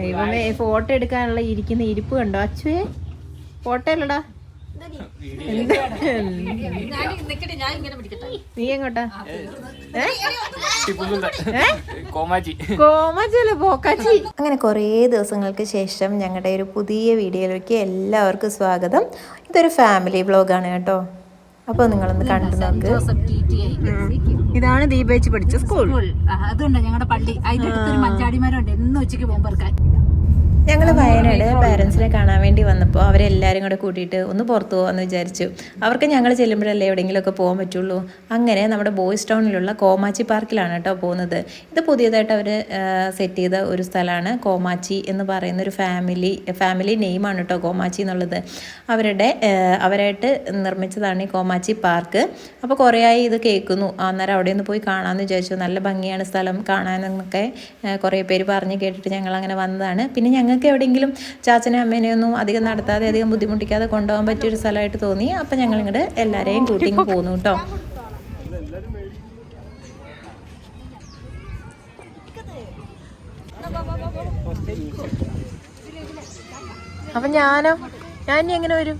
ദൈവമേ, ഫോട്ടോ എടുക്കാനുള്ള ഇരിക്കുന്ന ഇരിപ്പ് കണ്ടോ അച്ചുവേ? ഫോട്ടോ അല്ലടാ. നീ എങ്ങോട്ടാ? കോമാച്ചല്ല, പോക്കാച്ചി. അങ്ങനെ കുറേ ദിവസങ്ങൾക്ക് ശേഷം ഞങ്ങളുടെ ഒരു പുതിയ വീഡിയോയിലേക്ക് എല്ലാവർക്കും സ്വാഗതം. ഇതൊരു ഫാമിലി വ്ലോഗാണ് കേട്ടോ. അപ്പോൾ നിങ്ങളൊന്ന് കണ്ടു നോക്ക്. ഇതാണ് ദീപേച്ചി പഠിച്ച സ്കൂൾ. അതുകൊണ്ട് ഞങ്ങളുടെ പള്ളി അതിന്റെ മഞ്ചാടിമാരുണ്ട് എന്ന് ഉച്ചയ്ക്ക് പോകുമ്പോൾ. ഞങ്ങൾ വയനാട് പാരൻസിനെ കാണാൻ വേണ്ടി വന്നപ്പോൾ അവരെല്ലാവരും കൂടെ കൂട്ടിയിട്ട് ഒന്ന് പുറത്തു പോകാമെന്ന് വിചാരിച്ചു. അവർക്ക് ഞങ്ങൾ ചെല്ലുമ്പോഴല്ലേ എവിടെയെങ്കിലുമൊക്കെ പോകാൻ പറ്റുള്ളൂ. അങ്ങനെ നമ്മുടെ ബോയ്സ് ടൗണിലുള്ള കോമാച്ചി പാർക്കിലാണ് കേട്ടോ പോകുന്നത്. ഇത് പുതിയതായിട്ട് അവർ സെറ്റ് ചെയ്ത ഒരു സ്ഥലമാണ്. കോമാച്ചി എന്ന് പറയുന്ന ഒരു ഫാമിലി നെയിമാണ് കേട്ടോ കോമാച്ചി എന്നുള്ളത്. അവരായിട്ട് നിർമ്മിച്ചതാണ് ഈ കോമാച്ചി പാർക്ക്. അപ്പോൾ കുറേയായി ഇത് കേൾക്കുന്നു. അന്നേരം അവിടെ ഒന്ന് പോയി കാണാമെന്ന് വിചാരിച്ചു. നല്ല ഭംഗിയാണ് സ്ഥലം കാണാനെന്നൊക്കെ കുറേ പേര് പറഞ്ഞ് കേട്ടിട്ട് ഞങ്ങൾ അങ്ങനെ വന്നതാണ്. പിന്നെ ഞങ്ങൾക്ക് എവിടെയെങ്കിലും ചാച്ചനെ അമ്മേനെയൊന്നും അധികം നടത്താതെ അധികം ബുദ്ധിമുട്ടിക്കാതെ കൊണ്ടുപോകാൻ പറ്റിയൊരു സ്ഥലമായിട്ട് തോന്നി. അപ്പം ഞങ്ങൾ ഇങ്ങോട്ട് എല്ലാവരെയും കൂട്ടി പോന്നു കേട്ടോ. അപ്പം ഞാൻ ഇനി എങ്ങനെ വരും?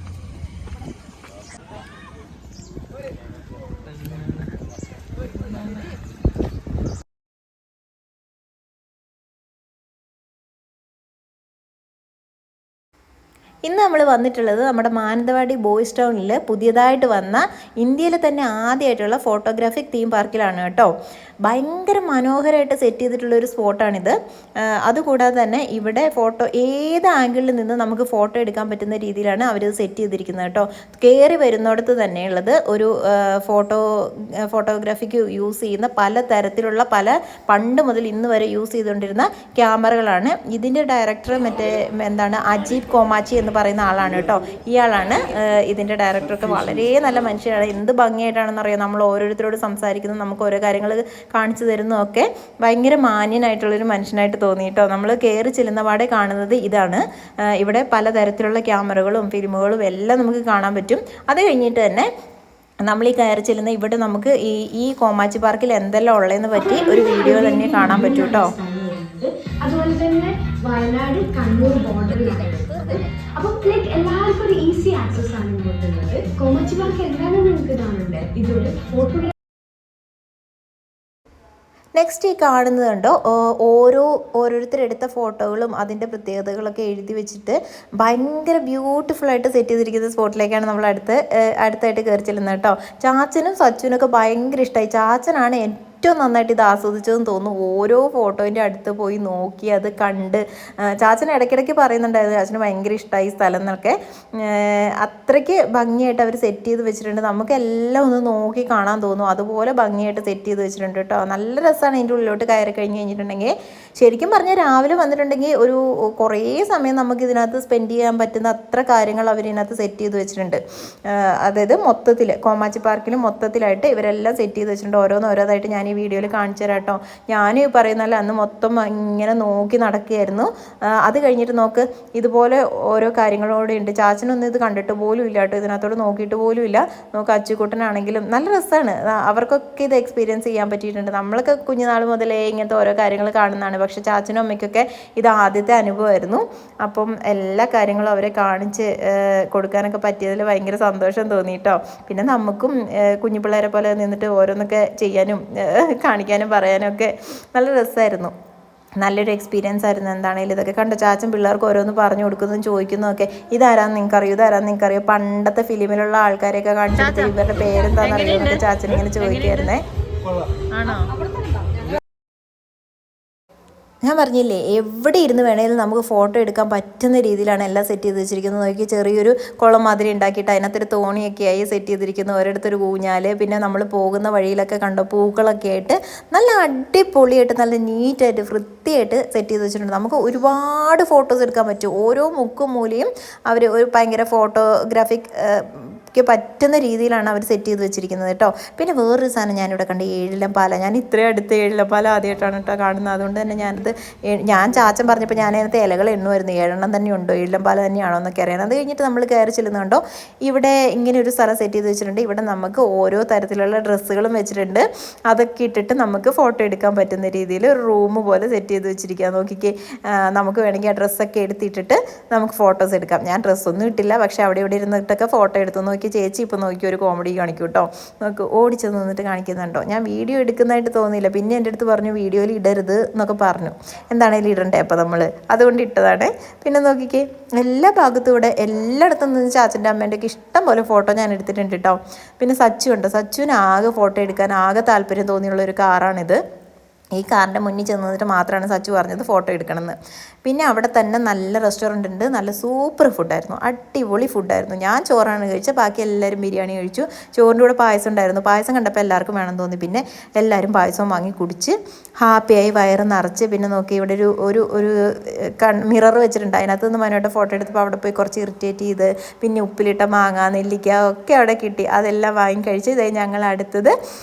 ഇന്ന് നമ്മൾ വന്നിട്ടുള്ളത് നമ്മുടെ മാനന്തവാടി ബോയ്സ് ടൗണിൽ പുതിയതായിട്ട് വന്ന ഇന്ത്യയിൽ തന്നെ ആദ്യമായിട്ടുള്ള ഫോട്ടോഗ്രാഫിക് തീം പാർക്കിലാണ് കേട്ടോ. ഭയങ്കര മനോഹരമായിട്ട് സെറ്റ് ചെയ്തിട്ടുള്ളൊരു സ്പോട്ടാണിത്. അതുകൂടാതെ തന്നെ ഇവിടെ ഫോട്ടോ ഏത് ആംഗിളിൽ നിന്ന് നമുക്ക് ഫോട്ടോ എടുക്കാൻ പറ്റുന്ന രീതിയിലാണ് അവരിത് സെറ്റ് ചെയ്തിരിക്കുന്നത് കേട്ടോ. കയറി വരുന്നിടത്ത് തന്നെയുള്ളത് ഒരു ഫോട്ടോഗ്രാഫിക്ക് യൂസ് ചെയ്യുന്ന പല തരത്തിലുള്ള പണ്ട് മുതൽ ഇന്ന് വരെ യൂസ് ചെയ്തുകൊണ്ടിരുന്ന ക്യാമറകളാണ്. ഇതിൻ്റെ ഡയറക്ടർ അജീബ് കോമാച്ചി എന്ന് പറയുന്ന ആളാണ് കേട്ടോ. ഇയാളാണ് ഇതിൻ്റെ ഡയറക്ടറൊക്കെ. വളരെ നല്ല മനുഷ്യനാണ്. എന്ത് ഭംഗിയായിട്ടാണെന്ന് അറിയാം നമ്മൾ ഓരോരുത്തരോട് സംസാരിക്കുന്നത്, നമുക്ക് ഓരോ കാര്യങ്ങൾ കാണിച്ചു തരുന്നതൊക്കെ ഭയങ്കര മാന്യനായിട്ടുള്ളൊരു മനുഷ്യനായിട്ട് തോന്നി കേട്ടോ. നമ്മൾ കയറി ചെല്ലുന്ന പാടെ കാണുന്നത് ഇതാണ്. ഇവിടെ പലതരത്തിലുള്ള ക്യാമറകളും ഫിലിമുകളും എല്ലാം നമുക്ക് കാണാൻ പറ്റും. അത് കഴിഞ്ഞിട്ട് തന്നെ നമ്മൾ ഈ കയറി ചെല്ലുന്ന ഇവിടെ നമുക്ക് ഈ കോമാച്ചി പാർക്കിൽ എന്തെല്ലാം ഉള്ളതെന്ന് പറ്റി ഒരു വീഡിയോ തന്നെ കാണാൻ പറ്റും കേട്ടോ. അതുപോലെ തന്നെ വയനാട് കണ്ണൂർ ബോർഡറിലാണ്. അപ്പം എല്ലാവർക്കും ഒരു ഈസി ആക്സസ് ആണ് ഇങ്ങോട്ടുള്ളത്. കോമാച്ചി പാർക്ക് എന്താണെന്ന് നിങ്ങൾക്ക് കാണുന്നുണ്ട്. ഇതൊരു ഫോട്ടോ. നെക്സ്റ്റ് ഈ കാണുന്നത് കണ്ടോ, ഓരോരുത്തരെടുത്ത ഫോട്ടോകളും അതിൻ്റെ പ്രത്യേകതകളൊക്കെ എഴുതി വെച്ചിട്ട് ഭയങ്കര ബ്യൂട്ടിഫുള്ളായിട്ട് സെറ്റ് ചെയ്തിരിക്കുന്ന സ്പോട്ടിലേക്കാണ് നമ്മൾ അടുത്തായിട്ട് കയറി ചെല്ലുന്നത് കേട്ടോ. ചാച്ചനും സച്ചുവിനൊക്കെ ഭയങ്കര ഇഷ്ടമായി. ചാച്ചനാണ് ഏറ്റവും നന്നായിട്ട് ഇത് ആസ്വദിച്ചതെന്ന് തോന്നുന്നു. ഓരോ ഫോട്ടോൻ്റെ അടുത്ത് പോയി നോക്കി അത് കണ്ട് ചാച്ചൻ ഇടയ്ക്കിടയ്ക്ക് പറയുന്നുണ്ടായിരുന്നു ചാച്ചന് ഭയങ്കര ഇഷ്ടമായി സ്ഥലം എന്നൊക്കെ. അത്രയ്ക്ക് ഭംഗിയായിട്ട് അവർ സെറ്റ് ചെയ്ത് വെച്ചിട്ടുണ്ട്. നമുക്കെല്ലാം ഒന്ന് നോക്കി കാണാൻ തോന്നും. അതുപോലെ ഭംഗിയായിട്ട് സെറ്റ് ചെയ്ത് വെച്ചിട്ടുണ്ട് കേട്ടോ. നല്ല രസമാണ് ഇതിൻ്റെ ഉള്ളിലോട്ട് കയറി കഴിഞ്ഞിട്ടുണ്ടെങ്കിൽ. ശരിക്കും പറഞ്ഞാൽ രാവിലെ വന്നിട്ടുണ്ടെങ്കിൽ ഒരു കുറേ സമയം നമുക്ക് ഇതിനകത്ത് സ്പെൻഡ് ചെയ്യാൻ പറ്റുന്ന അത്ര കാര്യങ്ങൾ അവരിതിനകത്ത് സെറ്റ് ചെയ്ത് വെച്ചിട്ടുണ്ട്. അതായത് മൊത്തത്തിൽ കോമാച്ചി പാർക്കിൽ മൊത്തത്തിലായിട്ട് ഇവരെല്ലാം സെറ്റ് ചെയ്ത് വെച്ചിട്ടുണ്ട്. ഓരോന്നായിട്ട് ഞാൻ ഈ വീഡിയോയിൽ കാണിച്ചു തരാം കേട്ടോ. ഞാൻ പറയുന്നല്ല അന്ന് മൊത്തം ഇങ്ങനെ നോക്കി നടക്കുകയായിരുന്നു. അത് കഴിഞ്ഞിട്ട് നോക്ക്, ഇതുപോലെ ഓരോ കാര്യങ്ങളോടെ ഉണ്ട്. ചാച്ചനൊന്നും ഇത് കണ്ടിട്ട് പോലും ഇല്ല കേട്ടോ. ഇതിനകത്തോട് നോക്കിയിട്ട് പോലും ഇല്ല. നോക്ക്, അച്ചുകൂട്ടനാണെങ്കിലും നല്ല രസമാണ്. അവർക്കൊക്കെ ഇത് എക്സ്പീരിയൻസ് ചെയ്യാൻ പറ്റിയിട്ടുണ്ട്. നമ്മളൊക്കെ കുഞ്ഞുനാൾ മുതലേ ഇങ്ങനത്തെ ഓരോ കാര്യങ്ങൾ കാണുന്നതാണ്. പക്ഷേ ചാച്ചനും അമ്മയ്ക്കൊക്കെ ഇത് ആദ്യത്തെ അനുഭവമായിരുന്നു. അപ്പം എല്ലാ കാര്യങ്ങളും അവരെ കാണിച്ച് കൊടുക്കാനൊക്കെ പറ്റിയതിൽ ഭയങ്കര സന്തോഷം തോന്നി കേട്ടോ. പിന്നെ നമുക്കും കുഞ്ഞു പിള്ളേരെ പോലെ നിന്നിട്ട് ഓരോന്നൊക്കെ ചെയ്യാനും കാണിക്കാനും പറയാനും ഒക്കെ നല്ല രസമായിരുന്നു. നല്ലൊരു എക്സ്പീരിയൻസ് ആയിരുന്നു. എന്താണെങ്കിലും ഇതൊക്കെ കണ്ടോ, ചാച്ചൻ പിള്ളേർക്ക് ഓരോന്ന് പറഞ്ഞു കൊടുക്കുന്നതും ചോദിക്കുന്നതൊക്കെ. ഇതാരാന്ന് നിങ്ങൾക്കറിയോ? പണ്ടത്തെ ഫിലിമിലുള്ള ആൾക്കാരെയൊക്കെ കാണിച്ചിട്ട് ഇവരുടെ പേരെന്താണെന്ന് അറിയുന്നൊക്കെ ചാച്ചൻ ഇങ്ങനെ ചോദിക്കായിരുന്നേ. ആണോ? ഞാൻ പറഞ്ഞില്ലേ, എവിടെ ഇരുന്ന് വേണമെങ്കിലും നമുക്ക് ഫോട്ടോ എടുക്കാൻ പറ്റുന്ന രീതിയിലാണ് എല്ലാം സെറ്റ് ചെയ്ത് വെച്ചിരിക്കുന്നത്. നോക്കി, ചെറിയൊരു കുളം മാതിരി ഉണ്ടാക്കിയിട്ട് അതിനകത്തൊരു തോണിയൊക്കെ ആയി സെറ്റ് ചെയ്തിരിക്കുന്നു. ഒരിടത്തൊരു ഊഞ്ഞാല്. പിന്നെ നമ്മൾ പോകുന്ന വഴിയിലൊക്കെ കണ്ടോ പൂക്കളൊക്കെ ആയിട്ട് നല്ല അടിപൊളിയായിട്ട് നല്ല നീറ്റായിട്ട് വൃത്തിയായിട്ട് സെറ്റ് ചെയ്ത് വെച്ചിട്ടുണ്ട്. നമുക്ക് ഒരുപാട് ഫോട്ടോസ് എടുക്കാൻ പറ്റും. ഓരോ മുക്കും മൂലയും അവർ ഒരു ഭയങ്കര ഫോട്ടോഗ്രാഫിക് പറ്റുന്ന രീതിയിലാണ് അവർ സെറ്റ് ചെയ്ത് വെച്ചിരിക്കുന്നത് കേട്ടോ. പിന്നെ വേറൊരു സാധനം ഞാനിവിടെ കണ്ട് ഏഴിലം പാല. ഞാൻ ഇത്രയും അടുത്ത് ഏഴിലം പാല ആദ്യമായിട്ടാണ് കേട്ടോ കാണുന്നത്. അതുകൊണ്ട് തന്നെ ഞാൻ ചാച്ചൻ പറഞ്ഞപ്പോൾ ഞാൻ അതിനകത്ത് ഇലകൾ എണ്ണുമായിരുന്നു, 7 തന്നെ ഉണ്ടോ, ഏഴിലം പാല തന്നെയാണോ എന്നൊക്കെ അറിയാൻ. അത് കഴിഞ്ഞിട്ട് നമ്മൾ കയറി ചെല്ലുന്നുണ്ടോ, ഇവിടെ ഇങ്ങനെ ഒരു സ്ഥലം സെറ്റ് ചെയ്ത് വെച്ചിട്ടുണ്ട്. ഇവിടെ നമുക്ക് ഓരോ തരത്തിലുള്ള ഡ്രസ്സുകളും വെച്ചിട്ടുണ്ട്. അതൊക്കെ ഇട്ടിട്ട് നമുക്ക് ഫോട്ടോ എടുക്കാൻ പറ്റുന്ന രീതിയിൽ ഒരു റൂം പോലെ സെറ്റ് ചെയ്ത് വെച്ചിരിക്കുക. നോക്കിക്കേ, നമുക്ക് വേണമെങ്കിൽ ആ ഡ്രസ്സൊക്കെ എടുത്തിട്ടിട്ട് നമുക്ക് ഫോട്ടോസ് എടുക്കാം. ഞാൻ ഡ്രസ്സൊന്നും ഇട്ടില്ല, പക്ഷേ അവിടെ ഇവിടെ ഇരുന്നിട്ടൊക്കെ ഫോട്ടോ എടുത്തു. നോക്കി ചേച്ചി ഇപ്പോൾ നോക്കി ഒരു കോമഡി കാണിക്കും കേട്ടോ. നമുക്ക് ഓടിച്ചു നിന്നിട്ട് കാണിക്കുന്നുണ്ടോ. ഞാൻ വീഡിയോ എടുക്കുന്നതായിട്ട് തോന്നിയില്ല. പിന്നെ എൻ്റെ അടുത്ത് പറഞ്ഞു വീഡിയോയിൽ ഇടരുത് എന്നൊക്കെ പറഞ്ഞു. എന്താണേലും ഇടണ്ടേ അപ്പോൾ നമ്മൾ, അതുകൊണ്ട് ഇട്ടതാണ്. പിന്നെ നോക്കിക്കേ, എല്ലാ ഭാഗത്തും ഇവിടെ എല്ലായിടത്തും നിന്ന് ചാച്ചൻ്റെ അമ്മേൻ്റെയൊക്കെ ഇഷ്ടം പോലെ ഫോട്ടോ ഞാൻ എടുത്തിട്ടുണ്ട് കേട്ടോ. പിന്നെ സച്ചു ഉണ്ട്. സച്ചുവിന് ആകെ ഫോട്ടോ എടുക്കാൻ ആകെ താല്പര്യം തോന്നിയുള്ള ഒരു കാറാണിത്. ഈ കാറിൻ്റെ മുന്നിൽ ചെന്നിട്ട് മാത്രമാണ് സച്ചു പറഞ്ഞത് ഫോട്ടോ എടുക്കണമെന്ന്. പിന്നെ അവിടെ തന്നെ നല്ല റെസ്റ്റോറൻ്റ് ഉണ്ട്, നല്ല സൂപ്പർ ഫുഡായിരുന്നു, അടിപൊളി ഫുഡായിരുന്നു. ഞാൻ ചോറാണ് കഴിച്ചത്, ബാക്കി എല്ലാവരും ബിരിയാണി കഴിച്ചു. ചോറിൻ്റെ കൂടെ പായസം ഉണ്ടായിരുന്നു. പായസം കണ്ടപ്പോൾ എല്ലാവർക്കും വേണം തോന്നി. പിന്നെ എല്ലാവരും പായസവും വാങ്ങി കുടിച്ച് ഹാപ്പിയായി വയറ് നിറച്ച്. പിന്നെ നോക്കി ഇവിടെ ഒരു മിറർ വെച്ചിട്ടുണ്ട്, അതിനകത്ത് നിന്ന് മനോട്ട് ഫോട്ടോ എടുത്തപ്പോൾ അവിടെ പോയി കുറച്ച് ഇറിറ്റേറ്റ് ചെയ്ത്. പിന്നെ ഉപ്പിലിട്ട മാങ്ങ, നെല്ലിക്ക ഒക്കെ അവിടെ കിട്ടി. അതെല്ലാം വാങ്ങി കഴിച്ച് ഇതായി ഞങ്ങൾ അടുത്തത്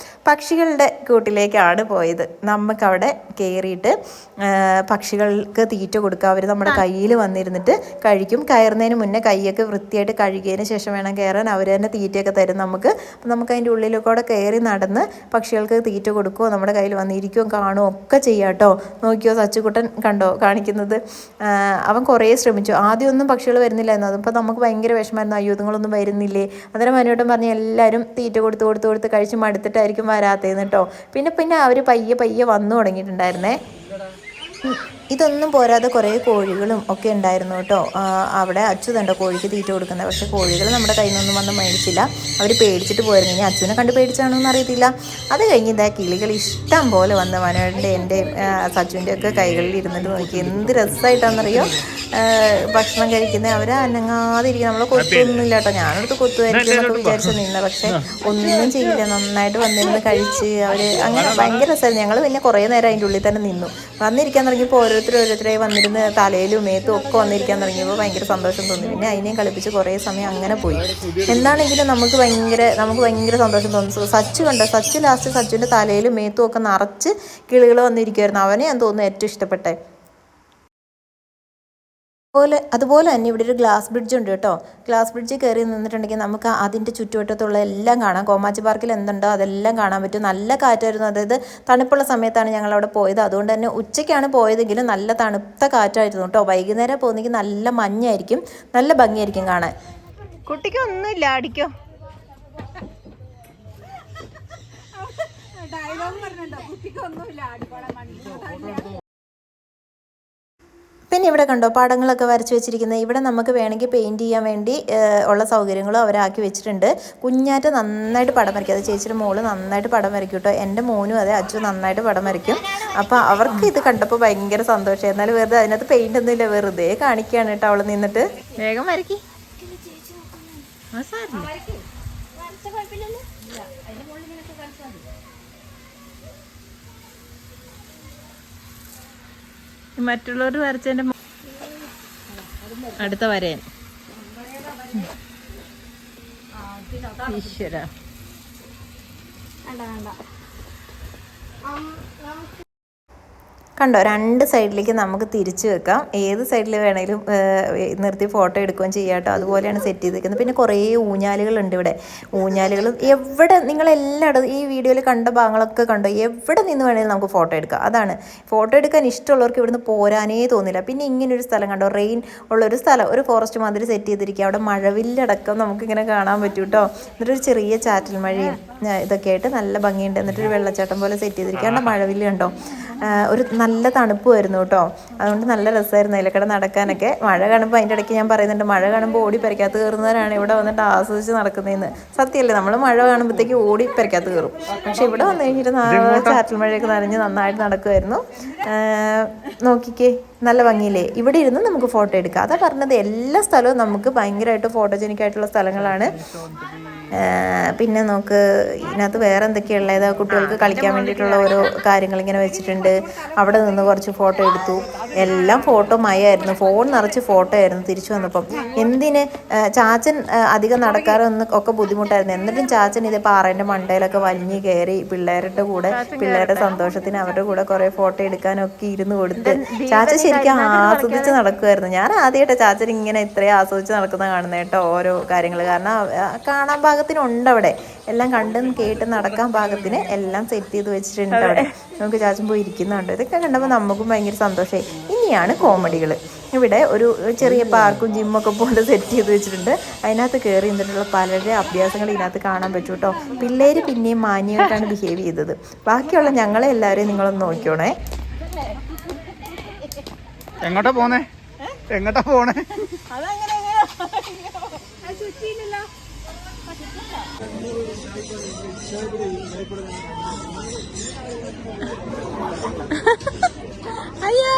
പക്ഷികളുടെ കൂട്ടിലേക്കാണ് പോയത്. നമുക്കവിടെ കയറിയിട്ട് പക്ഷികൾക്ക് തീറ്റ കൊടുക്കുക. അവർ നമ്മുടെ കയ്യിൽ വന്നിരുന്നിട്ട് കഴിക്കും. കയറുന്നതിന് മുന്നേ കൈയൊക്കെ വൃത്തിയായിട്ട് കഴുകിയതിന് ശേഷം വേണം കയറാൻ. അവർ തന്നെ തീറ്റയൊക്കെ തരും നമുക്ക്. അപ്പം നമുക്ക് അതിൻ്റെ ഉള്ളിലൂടെ കയറി നടന്ന് പക്ഷികൾക്ക് തീറ്റ കൊടുക്കുകയോ നമ്മുടെ കയ്യിൽ വന്നിരിക്കുകയോ കാണുകയോ ഒക്കെ ചെയ്യാം കേട്ടോ. നോക്കിയോ, സച്ചുകുട്ടൻ കണ്ടോ കാണിക്കുന്നത്. അവൻ കുറേ ശ്രമിച്ചു. ആദ്യമൊന്നും പക്ഷികൾ വരുന്നില്ലായിരുന്നു. അതിപ്പോൾ നമുക്ക് ഭയങ്കര വിഷമമായിരുന്നു, അയ്യോ ഇതുങ്ങളൊന്നും വരുന്നില്ലേ. അന്നേരം മനോട്ടൻ പറഞ്ഞ് എല്ലാവരും തീറ്റ കൊടുത്ത് കഴിച്ച് മടുത്തിട്ടായിരിക്കും വരാത്തേന്ന് കേട്ടോ. പിന്നെ അവർ പയ്യെ വന്നു തുടങ്ങിയിട്ടുണ്ടായിരുന്നേ. ഇതൊന്നും പോരാതെ കുറേ കോഴികളും ഒക്കെ ഉണ്ടായിരുന്നു കേട്ടോ. അവിടെ അച്ചു തണ്ടോ കോഴിക്ക് തീറ്റ കൊടുക്കുന്നത്. പക്ഷേ കോഴികൾ നമ്മുടെ കയ്യിൽ നിന്നൊന്നും വന്ന് മേടിച്ചില്ല. അവർ പേടിച്ചിട്ട് പോയിരുന്നു. ഇനി അച്ചുവിനെ കണ്ട് പേടിച്ചാണോ എന്ന് അറിയത്തില്ല. അത് കഴിഞ്ഞ് ഇതാ കിളികൾ ഇഷ്ടം പോലെ വന്ന് മനോൻ്റെ എൻ്റെ സച്ചുവിൻ്റെ ഒക്കെ കൈകളിൽ ഇരുന്നിട്ട് നോക്കി എന്ത് രസമായിട്ടാണെന്നറിയോ ഭക്ഷണം കഴിക്കുന്നത്. അവർ അനങ്ങാതിരിക്കും. നമ്മളെ കൊത്തൊന്നുമില്ല കേട്ടോ. ഞാനടുത്ത് കൊത്തുമായിരിക്കും എന്നൊക്കെ വിചാരിച്ച് നിന്ന്, പക്ഷേ ഒന്നും ചെയ്യില്ല. നന്നായിട്ട് വന്നിരുന്ന് കഴിച്ച് അവർ അങ്ങനെ ഭയങ്കര രസമായിരുന്നു. ഞങ്ങൾ പിന്നെ കുറേ നേരം അതിൻ്റെ ഉള്ളിൽ തന്നെ നിന്നു. വന്നിരിക്കാൻ തുടങ്ങിയപ്പോൾ ഓരോരുത്തരായി വന്നിരുന്ന് തലയിലും മേത്തും ഒക്കെ വന്നിരിക്കാൻ തുടങ്ങിയപ്പോൾ ഭയങ്കര സന്തോഷം തോന്നി. പിന്നെ അതിനെയും കളിപ്പിച്ച് കുറേ സമയം അങ്ങനെ പോയി. എന്താണെങ്കിലും നമുക്ക് ഭയങ്കര സന്തോഷം തോന്നി. സച്ചു ലാസ്റ്റ് സച്ചുവിൻ്റെ തലയിലും മേത്തും ഒക്കെ നിറച്ച് കിളികൾ വന്നിരിക്കുമായിരുന്നു. അവനെ ഞാൻ തോന്നുന്നു ഏറ്റവും ഇഷ്ടപ്പെട്ടെ. അതുപോലെ തന്നെ ഇവിടെ ഒരു ഗ്ലാസ് ബ്രിഡ്ജ് ഉണ്ട് കേട്ടോ. ഗ്ലാസ് ബ്രിഡ്ജിൽ കയറി നിന്നിട്ടുണ്ടെങ്കിൽ നമുക്ക് അതിൻ്റെ ചുറ്റുവട്ടത്തുള്ള എല്ലാം കാണാം. കോമാച്ചി പാർക്കിൽ എന്തുണ്ടോ അതെല്ലാം കാണാൻ പറ്റും. നല്ല കാറ്റായിരുന്നു. അതായത് തണുപ്പുള്ള സമയത്താണ് ഞങ്ങൾ അവിടെ പോയത്. അതുകൊണ്ട് തന്നെ ഉച്ചയ്ക്കാണ് പോയതെങ്കിലും നല്ല തണുത്ത കാറ്റായിരുന്നു കേട്ടോ. വൈകുന്നേരം പോകുന്നെങ്കിൽ നല്ല മഞ്ഞായിരിക്കും, നല്ല ഭംഗിയായിരിക്കും കാണാൻ. കുട്ടിക്ക് ഒന്നുമില്ല, അടിക്കോ. പിന്നെ ഇവിടെ കണ്ടോ പടങ്ങളൊക്കെ വരച്ച് വെച്ചിരിക്കുന്നത്. ഇവിടെ നമുക്ക് വേണമെങ്കിൽ പെയിൻറ്റ് ചെയ്യാൻ വേണ്ടി ഉള്ള സൗകര്യങ്ങളും അവരാക്കി വെച്ചിട്ടുണ്ട്. കുഞ്ഞാറ്റ നന്നായിട്ട് പടം വരയ്ക്കും. അത് ചേച്ചിയുടെ മോള് നന്നായിട്ട് പടം വരയ്ക്കും കേട്ടോ. എൻ്റെ മോനും അതെ, അച്ചു നന്നായിട്ട് പടം വരയ്ക്കും. അപ്പോൾ അവർക്ക് ഇത് കണ്ടപ്പോൾ ഭയങ്കര സന്തോഷം. എന്നാലും വെറുതെ അതിനകത്ത് പെയിൻ്റ് ഒന്നും ഇല്ല, വെറുതെ കാണിക്കുകയാണ് കേട്ടോ അവൾ നിന്നിട്ട്. വേഗം വരയ്ക്കി. മറ്റുള്ളവർ വരച്ചതിൻ്റെ അടുത്ത വരയൻ. ഈശ്വര കണ്ടോ, രണ്ട് സൈഡിലേക്ക് നമുക്ക് തിരിച്ചു വെക്കാം. ഏത് സൈഡിൽ വേണമെങ്കിലും നിർത്തി ഫോട്ടോ എടുക്കുകയും ചെയ്യാം കേട്ടോ. അതുപോലെയാണ് സെറ്റ് ചെയ്തിരിക്കുന്നത്. പിന്നെ കുറേ ഊഞ്ഞാലുകളുണ്ട് ഇവിടെ. ഊഞ്ഞാലുകളും എവിടെ നിങ്ങളെല്ലായിടും ഈ വീഡിയോയിൽ കണ്ട ഭാഗങ്ങളൊക്കെ കണ്ടോ, എവിടെ നിന്ന് വേണമെങ്കിലും നമുക്ക് ഫോട്ടോ എടുക്കാം. അതാണ് ഫോട്ടോ എടുക്കാൻ ഇഷ്ടമുള്ളവർക്ക് ഇവിടുന്ന് പോരാനേ തോന്നില്ല. പിന്നെ ഇങ്ങനൊരു സ്ഥലം കണ്ടോ, റെയിൻ ഉള്ളൊരു സ്ഥലം, ഒരു ഫോറസ്റ്റ് മാതിരി സെറ്റ് ചെയ്തിരിക്കുക. അവിടെ മഴവില്ലടക്കം നമുക്കിങ്ങനെ കാണാൻ പറ്റും കേട്ടോ. എന്നിട്ടൊരു ചെറിയ ചാറ്റൽ മഴയും ഇതൊക്കെ ആയിട്ട് നല്ല ഭംഗിയുണ്ട്. എന്നിട്ടൊരു വെള്ളച്ചാട്ടം പോലെ സെറ്റ് ചെയ്തിരിക്കുക. അവിടെ മഴവില്ല് കണ്ടോ, ഒരു നല്ല തണുപ്പുമായിരുന്നു കേട്ടോ. അതുകൊണ്ട് നല്ല രസമായിരുന്നു അതിലൊക്കെ നടക്കാനൊക്കെ. മഴ കാണുമ്പോൾ അതിൻ്റെ ഇടയ്ക്ക് ഞാൻ പറയുന്നുണ്ട്, മഴ കാണുമ്പോൾ ഓടി പെരക്കകത്ത് കയറുന്നവരാണ് ഇവിടെ വന്നിട്ട് ആസ്വദിച്ച് നടക്കുന്നതെന്ന്. സത്യമല്ലേ, നമ്മൾ മഴ കാണുമ്പോഴത്തേക്ക് ഓടി പെരക്കകത്ത് കയറും. പക്ഷെ ഇവിടെ വന്നു കഴിഞ്ഞിട്ട് ചാറ്റൽ മഴയൊക്കെ നനഞ്ഞ് നന്നായിട്ട് നടക്കുമായിരുന്നു. നോക്കിക്കേ, നല്ല ഭംഗിയില്ലേ. ഇവിടെ ഇരുന്ന് നമുക്ക് ഫോട്ടോ എടുക്കാം. അതാ പറഞ്ഞത്, എല്ലാ സ്ഥലവും നമുക്ക് ഭയങ്കരമായിട്ട് ഫോട്ടോജനിക് ആയിട്ടുള്ള സ്ഥലങ്ങളാണ്. പിന്നെ നമുക്ക് ഇതിനകത്ത് വേറെ എന്തൊക്കെയുള്ളത്, കുട്ടികൾക്ക് കളിക്കാൻ വേണ്ടിയിട്ടുള്ള ഓരോ കാര്യങ്ങൾ ഇങ്ങനെ വെച്ചിട്ടുണ്ട്. അവിടെ നിന്ന് കുറച്ച് ഫോട്ടോ എടുത്തു. എല്ലാം ഫോട്ടോ മയായിരുന്നു, ഫോൺ നിറച്ച് ഫോട്ടോ ആയിരുന്നു തിരിച്ചു വന്നപ്പം. എന്തിന് ചാച്ചൻ അധികം നടക്കാറൊന്നും ഒക്കെ ബുദ്ധിമുട്ടായിരുന്നു. എന്നിട്ടും ചാച്ചൻ ഇത് പാറേൻ്റെ മണ്ടയിലൊക്കെ വലിഞ്ഞ് കയറി പിള്ളേരുടെ കൂടെ, പിള്ളേരുടെ സന്തോഷത്തിന് അവരുടെ കൂടെ കുറേ ഫോട്ടോ എടുക്കാനൊക്കെ ഇരുന്ന് കൊടുത്ത് ചാച്ചൻ ശരിക്കും ആസ്വദിച്ച് നടക്കുമായിരുന്നു. ഞാൻ ആദ്യമായിട്ട് ചാച്ചൻ ഇങ്ങനെ ഇത്രയും ആസ്വദിച്ച് നടക്കുന്ന കാണുന്നത് കേട്ടോ ഓരോ കാര്യങ്ങൾ. കാരണം കാണാൻ പാകത്തിനുണ്ട് അവിടെ, എല്ലാം കണ്ടും കേട്ടും നടക്കാൻ പാകത്തിന് എല്ലാം സെറ്റ് ചെയ്ത് വെച്ചിട്ടുണ്ട് അവിടെ. നമുക്ക് ചാച്ചൻ പോയി ഇരിക്കുന്നുണ്ട്. ഇതൊക്കെ കണ്ടപ്പോൾ നമുക്കും ഭയങ്കര സന്തോഷമായി. ഇനിയാണ് കോമഡികൾ. ഇവിടെ ഒരു ചെറിയ പാർക്കും ജിമ്മൊക്കെ പോലെ സെറ്റ് ചെയ്ത് വെച്ചിട്ടുണ്ട്. അതിനകത്ത് കയറി നിന്നിട്ടുള്ള പലരുടെ അഭ്യാസങ്ങൾ ഇതിനകത്ത് കാണാൻ പറ്റും കേട്ടോ. പിള്ളേർ പിന്നെയും മാന്യമായിട്ടാണ് ബിഹേവ് ചെയ്തത്. ബാക്കിയുള്ള ഞങ്ങളെ എല്ലാവരെയും നിങ്ങളൊന്ന് നോക്കിയോണേ. എങ്ങോട്ടാ പോണേ? എങ്ങോട്ടാ പോണേ? അയ്യോ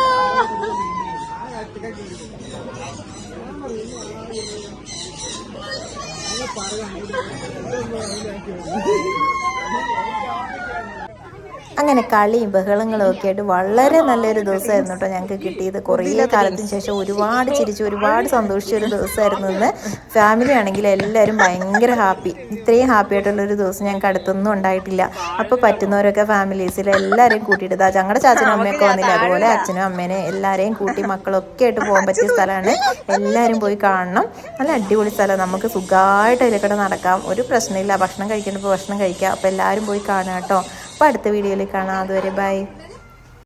അങ്ങനെ കളിയും ബഹളങ്ങളും ഒക്കെ ആയിട്ട് വളരെ നല്ലൊരു ദിവസമായിരുന്നു കേട്ടോ ഞങ്ങൾക്ക് കിട്ടിയത്. കുറേ കാലത്തിന് ശേഷം ഒരുപാട് ചിരിച്ച് ഒരുപാട് സന്തോഷിച്ച ഒരു ദിവസമായിരുന്നു ഇന്ന്. ഫാമിലി ആണെങ്കിൽ എല്ലാവരും ഭയങ്കര ഹാപ്പി. ഇത്രയും ഹാപ്പി ആയിട്ടുള്ളൊരു ദിവസം ഞങ്ങൾക്ക് അടുത്തൊന്നും ഉണ്ടായിട്ടില്ല. അപ്പോൾ പറ്റുന്നവരൊക്കെ ഫാമിലീസിൽ എല്ലാവരെയും കൂട്ടിയിട്ട് ഞങ്ങളുടെ ചാച്ചനും അമ്മയൊക്കെ വന്നില്ല, അതുപോലെ അച്ഛനും അമ്മേനെ എല്ലാവരെയും കൂട്ടി മക്കളൊക്കെ ആയിട്ട് പോകാൻ പറ്റിയ സ്ഥലമാണ്. എല്ലാവരും പോയി കാണണം. നല്ല അടിപൊളി സ്ഥലം. നമുക്ക് സുഖമായിട്ട് അതിലേക്കൂടെ നടക്കാം, ഒരു പ്രശ്നമില്ല. ഭക്ഷണം കഴിക്കേണ്ടപ്പോൾ ഭക്ഷണം കഴിക്കാം. അപ്പോൾ എല്ലാവരും പോയി കാണുക കേട്ടോ. അപ്പോൾ അടുത്ത വീഡിയോയിൽ കാണാം. അതുവരെ ബൈ.